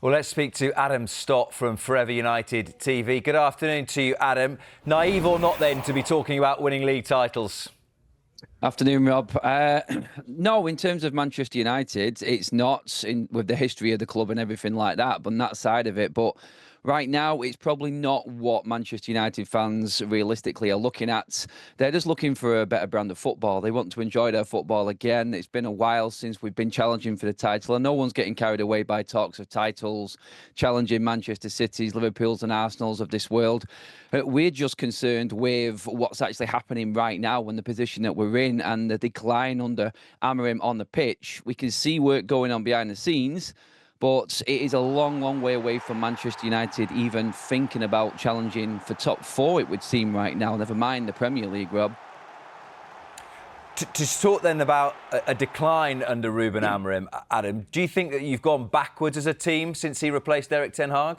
Well, let's speak to Adam Stott from Forever United TV. Good afternoon to you, Adam. Naive or not, then, to be talking about winning league titles? Afternoon, Rob. No, in terms of Manchester United, it's not with the history of the club and everything like that, but on that side of it. But right now, it's probably not what Manchester United fans realistically are looking at. They're just looking for a better brand of football. They want to enjoy their football again. It's been a while since we've been challenging for the title, and no one's getting carried away by talks of titles, challenging Manchester City's, Liverpool's and Arsenal's of this world. We're just concerned with what's actually happening right now and the position that we're in and the decline under Amorim on the pitch. We can see work going on behind the scenes, but it is a long, long way away from Manchester United even thinking about challenging for top four, it would seem right now, never mind the Premier League, Rob. To talk then about a decline under Ruben Amorim, Adam, do you think that you've gone backwards as a team since he replaced Erik ten Hag?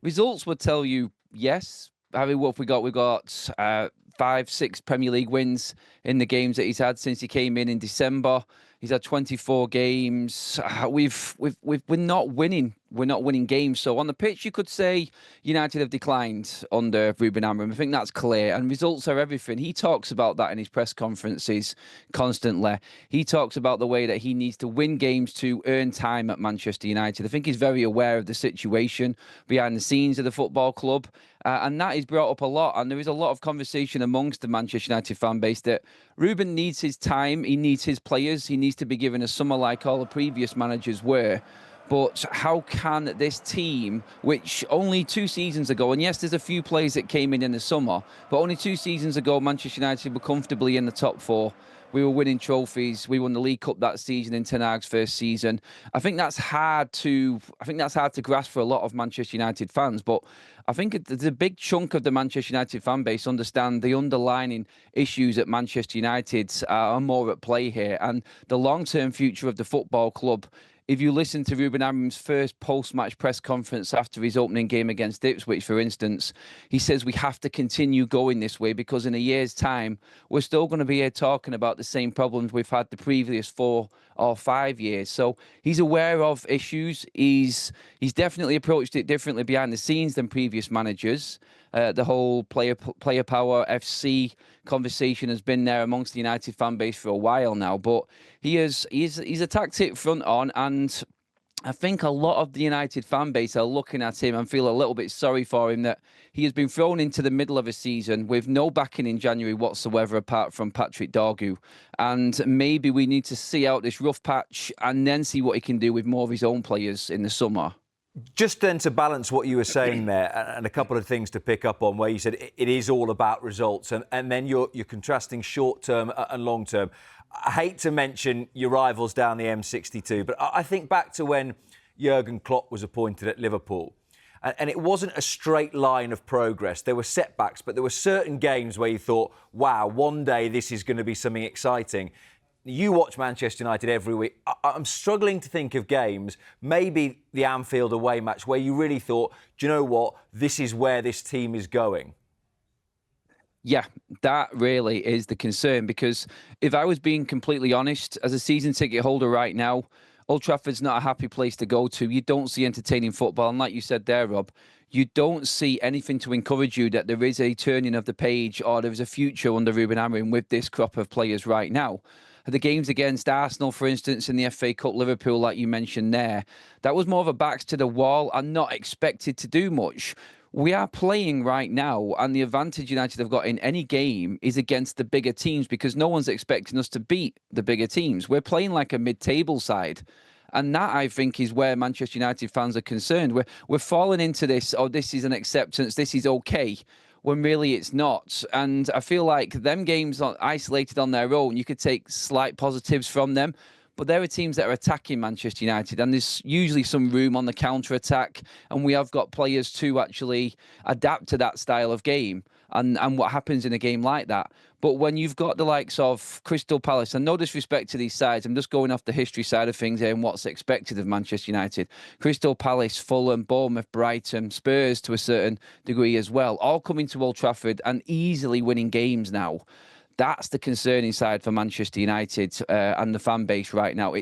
Results would tell you yes. What have we got? We've got 5-6 Premier League wins in the games that he's had since he came in December. He's had 24 games. We're not winning. We're not winning games. So on the pitch, you could say United have declined under Ruben Amorim. I think that's clear. And results are everything. He talks about that in his press conferences constantly. He talks about the way that he needs to win games to earn time at Manchester United. I think he's very aware of the situation behind the scenes of the football club. And that is brought up a lot. And there is a lot of conversation amongst the Manchester United fan base that Ruben needs his time. He needs his players. He needs to be given a summer like all the previous managers were. But how can this team, which only 2 seasons ago, and yes, there's a few players that came in the summer, but only 2 seasons ago, Manchester United were comfortably in the top 4. We were winning trophies. We won the League Cup that season in Ten Hag's first season. I think that's hard to grasp for a lot of Manchester United fans. But I think there's a big chunk of the Manchester United fan base understand the underlying issues at Manchester United are more at play here, and the long-term future of the football club. If you listen to Ruben Amorim's first post-match press conference after his opening game against Ipswich, for instance, he says we have to continue going this way because in a year's time, we're still going to be here talking about the same problems we've had the previous 4 or 5 years. So he's aware of issues. He's definitely approached it differently behind the scenes than previous managers. The whole player power FC conversation has been there amongst the United fan base for a while now, but he's attacked it front on, and I think a lot of the United fan base are looking at him and feel a little bit sorry for him that he has been thrown into the middle of a season with no backing in January whatsoever apart from Patrick Dorgu. And maybe we need to see out this rough patch and then see what he can do with more of his own players in the summer. Just then to balance what you were saying there, and a couple of things to pick up on where you said it is all about results, and then you're contrasting short-term and long-term. I hate to mention your rivals down the M62, but I think back to when Jurgen Klopp was appointed at Liverpool, and it wasn't a straight line of progress. There were setbacks, but there were certain games where you thought, wow, one day this is going to be something exciting. You watch Manchester United every week. I'm struggling to think of games, maybe the Anfield away match, where you really thought, do you know what, this is where this team is going. Yeah, that really is the concern, because if I was being completely honest, as a season ticket holder right now, Old Trafford's not a happy place to go to. You don't see entertaining football. And like you said there, Rob, you don't see anything to encourage you that there is a turning of the page or there is a future under Ruben Amorim with this crop of players right now. The games against Arsenal, for instance, in the FA Cup, Liverpool, like you mentioned there, that was more of a backs to the wall and not expected to do much. We are playing right now, and the advantage United have got in any game is against the bigger teams because no one's expecting us to beat the bigger teams. We're playing like a mid-table side. And that, I think, is where Manchester United fans are concerned. We're falling into this, oh, this is an acceptance, this is okay, when really it's not. And I feel like them games are isolated on their own. You could take slight positives from them, but there are teams that are attacking Manchester United, and there's usually some room on the counter-attack, and we have got players to actually adapt to that style of game and what happens in a game like that. But when you've got the likes of Crystal Palace, and no disrespect to these sides, I'm just going off the history side of things here and what's expected of Manchester United. Crystal Palace, Fulham, Bournemouth, Brighton, Spurs to a certain degree as well, all coming to Old Trafford and easily winning games now. That's the concerning side for Manchester United and the fan base right now.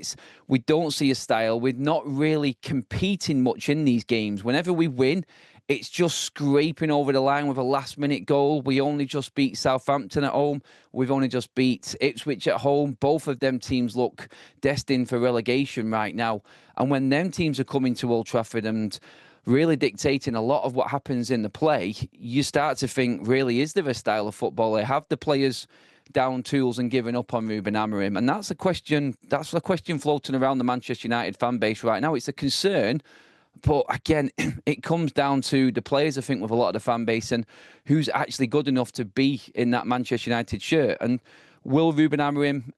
We don't see a style. We're not really competing much in these games. Whenever we win, it's just scraping over the line with a last-minute goal. We only just beat Southampton at home. We've only just beat Ipswich at home. Both of them teams look destined for relegation right now. And when them teams are coming to Old Trafford and really dictating a lot of what happens in the play, you start to think, really, is there a style of football? They have the players down tools and giving up on Ruben Amorim. And that's a question floating around the Manchester United fan base right now. It's a concern. But again, it comes down to the players, I think, with a lot of the fan base and who's actually good enough to be in that Manchester United shirt. And will Ruben Amorim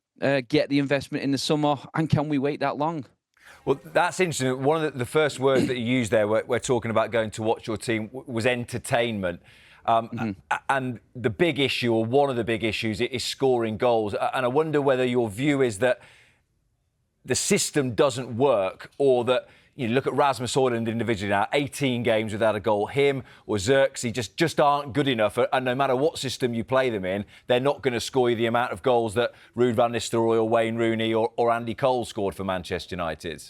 get the investment in the summer? And can we wait that long? Well, that's interesting. One of the first words that you used there, we're talking about going to watch your team, was entertainment. And the big issue, or one of the big issues, is scoring goals. And I wonder whether your view is that the system doesn't work, or that you look at Rasmus Højlund individually now, 18 games without a goal. Him or Xerxes just aren't good enough. And no matter what system you play them in, they're not going to score you the amount of goals that Ruud van Nistelrooy or Wayne Rooney or Andy Cole scored for Manchester United.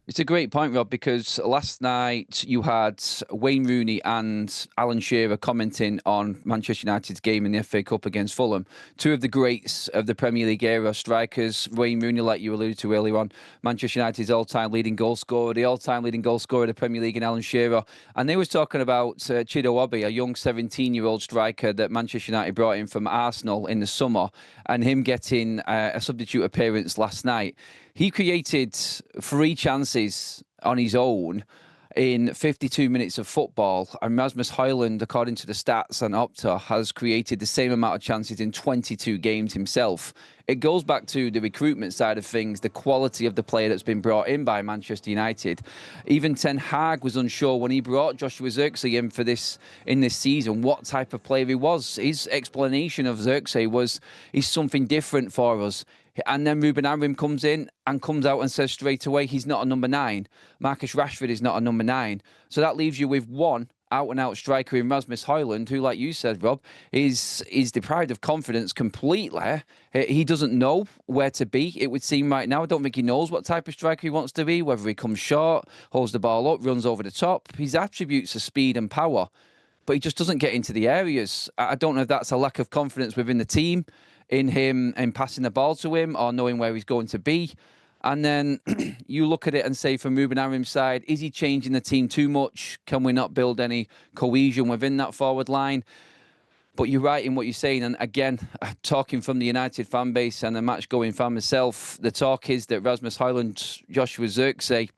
It's a great point, Rob, because last night you had Wayne Rooney and Alan Shearer commenting on Manchester United's game in the FA Cup against Fulham. Two of the greats of the Premier League era strikers. Wayne Rooney, like you alluded to earlier on, Manchester United's all-time leading goal scorer, the all-time leading goal scorer of the Premier League in Alan Shearer. And they was talking about Chido Obi, a young 17-year-old striker that Manchester United brought in from Arsenal in the summer, and him getting a substitute appearance last night. He created 3 chances on his own in 52 minutes of football, and Rasmus Højlund, according to the stats and Opta, has created the same amount of chances in 22 games himself. It goes back to the recruitment side of things, the quality of the player that's been brought in by Manchester United. Even Ten Hag was unsure when he brought Joshua Zirkzee in for this season, what type of player he was. His explanation of Zirkzee was, he's something different for us. And then Ruben Amorim comes in and comes out and says straight away, he's not a number 9. Marcus Rashford is not a number 9. So that leaves you with one out-and-out striker in Rasmus Højlund, who, like you said, Rob, is deprived of confidence completely. He doesn't know where to be, it would seem right now. I don't think he knows what type of striker he wants to be, whether he comes short, holds the ball up, runs over the top. His attributes are speed and power, but he just doesn't get into the areas. I don't know if that's a lack of confidence within the team, in him and passing the ball to him, or knowing where he's going to be. And then you look at it and say, from Ruben Amorim's side, is he changing the team too much? Can we not build any cohesion within that forward line? But you're right in what you're saying. And again, talking from the United fan base and a match-going fan myself, the talk is that Rasmus Højlund, Joshua Zirkzee,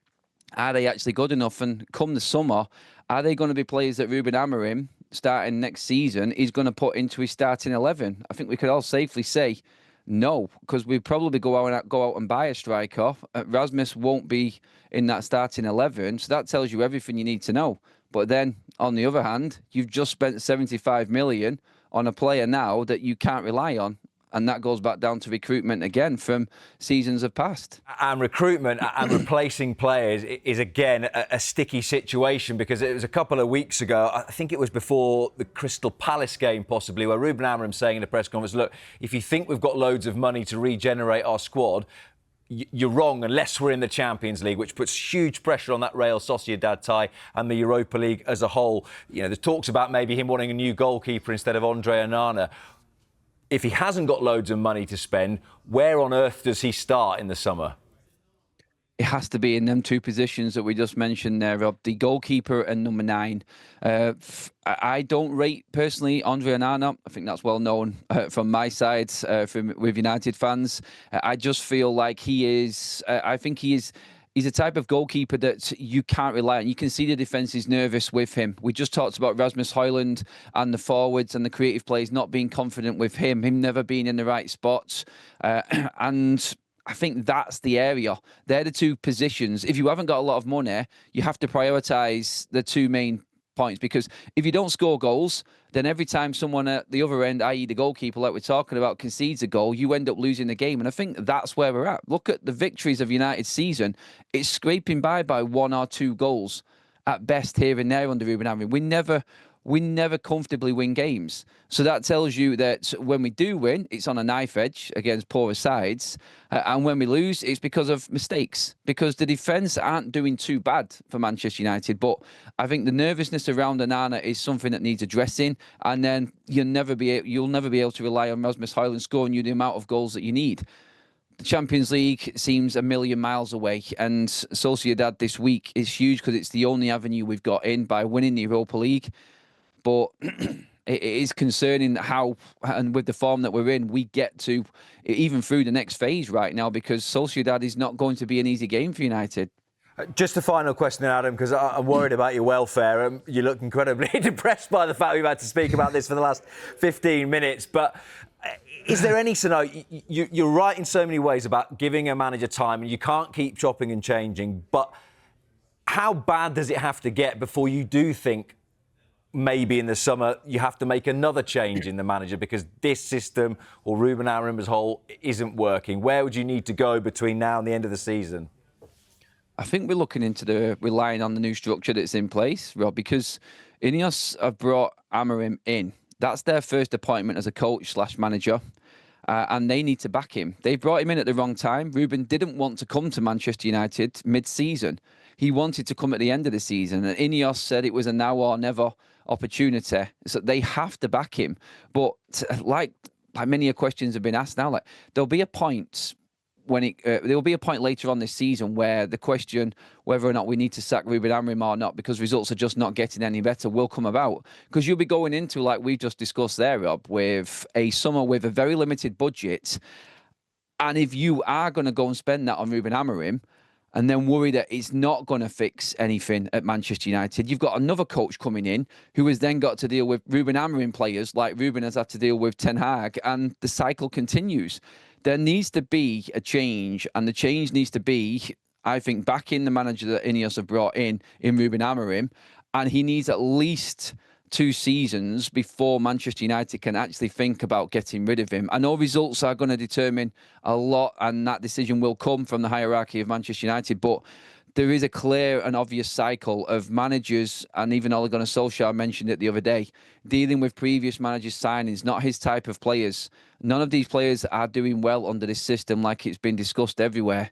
are they actually good enough? And come the summer, are they going to be players that Ruben Amorim, starting next season, is going to put into his starting 11? I think we could all safely say no, because we probably go out and buy a striker. Rasmus won't be in that starting 11, so that tells you everything you need to know. But then, on the other hand, you've just spent 75 million on a player now that you can't rely on. And that goes back down to recruitment again from seasons of past. And recruitment and replacing players is, again, a sticky situation, because it was a couple of weeks ago, I think it was before the Crystal Palace game possibly, where Ruben Amorim saying in a press conference, look, if you think we've got loads of money to regenerate our squad, you're wrong unless we're in the Champions League, which puts huge pressure on that Real Sociedad tie and the Europa League as a whole. You know, there's talks about maybe him wanting a new goalkeeper instead of Andre Onana. If he hasn't got loads of money to spend, where on earth does he start in the summer? It has to be in them 2 positions that we just mentioned there, Rob, the goalkeeper and number 9. I don't rate, personally, Andre Onana. I think that's well known from my side, with United fans. I just feel like he is, he's a type of goalkeeper that you can't rely on. You can see the defence is nervous with him. We just talked about Rasmus Højlund and the forwards and the creative players not being confident with him never being in the right spots. And I think that's the area. They're the 2 positions. If you haven't got a lot of money, you have to prioritise the 2 main points, because if you don't score goals, then every time someone at the other end, i.e. the goalkeeper like we're talking about, concedes a goal, you end up losing the game. And I think that's where we're at. Look at the victories of United's season. It's scraping by 1 or 2 goals at best here and there under Ruben Amorim. we never comfortably win games. So that tells you that when we do win, it's on a knife edge against poorer sides. And when we lose, it's because of mistakes, because the defence aren't doing too bad for Manchester United. But I think the nervousness around Onana is something that needs addressing. And then you'll never be able to rely on Rasmus Højlund scoring you the amount of goals that you need. The Champions League seems a million miles away, and Sociedad this week is huge because it's the only avenue we've got in by winning the Europa League. But it is concerning how, and with the form that we're in, we get to even through the next phase right now, because Sociedad is not going to be an easy game for United. Just a final question, Adam, because I'm worried about your welfare. You look incredibly depressed by the fact we've had to speak about this for the last 15 minutes. But is there any scenario? You're right in so many ways about giving a manager time, and you can't keep chopping and changing. But how bad does it have to get before you do think maybe in the summer you have to make another change in the manager because this system or Ruben Amorim as a whole isn't working? Where would you need to go between now and the end of the season? I think we're looking into relying on the new structure that's in place, Rob, because Ineos have brought Amorim in. That's their first appointment as a coach/manager, and they need to back him. They brought him in at the wrong time. Ruben didn't want to come to Manchester United mid-season. He wanted to come at the end of the season, and Ineos said it was a now or never opportunity. So they have to back him. But like many questions have been asked now, like there'll be a point when there will be a point later on this season where the question whether or not we need to sack Ruben Amorim or not, because results are just not getting any better, will come about. Because you'll be going into, like we just discussed there, Rob, with a summer with a very limited budget. And if you are going to go and spend that on Ruben Amorim and then worry that it's not going to fix anything at Manchester United, you've got another coach coming in who has then got to deal with Ruben Amorim players like Ruben has had to deal with Ten Hag, and the cycle continues. There needs to be a change, and the change needs to be, I think, backing the manager that Ineos have brought in Ruben Amorim, and he needs at least 2 seasons before Manchester United can actually think about getting rid of him. I know results are going to determine a lot, and that decision will come from the hierarchy of Manchester United, but there is a clear and obvious cycle of managers, and even Ole Gunnar Solskjaer mentioned it the other day, dealing with previous managers' signings, not his type of players. None of these players are doing well under this system like it's been discussed everywhere.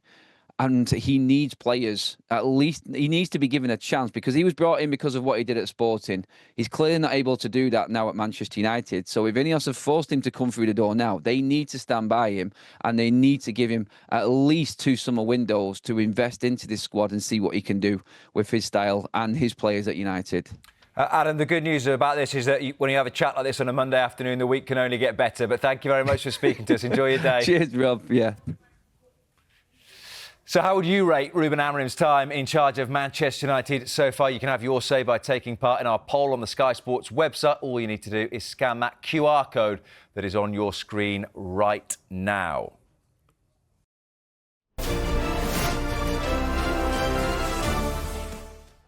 And he needs players, at least he needs to be given a chance, because he was brought in because of what he did at Sporting. He's clearly not able to do that now at Manchester United. So if Ineos have forced him to come through the door now, they need to stand by him, and they need to give him at least 2 summer windows to invest into this squad and see what he can do with his style and his players at United. Adam, the good news about this is that when you have a chat like this on a Monday afternoon, the week can only get better. But thank you very much for speaking to us. Enjoy your day. Cheers, Rob. Yeah. So how would you rate Ruben Amorim's time in charge of Manchester United so far? You can have your say by taking part in our poll on the Sky Sports website. All you need to do is scan that QR code that is on your screen right now.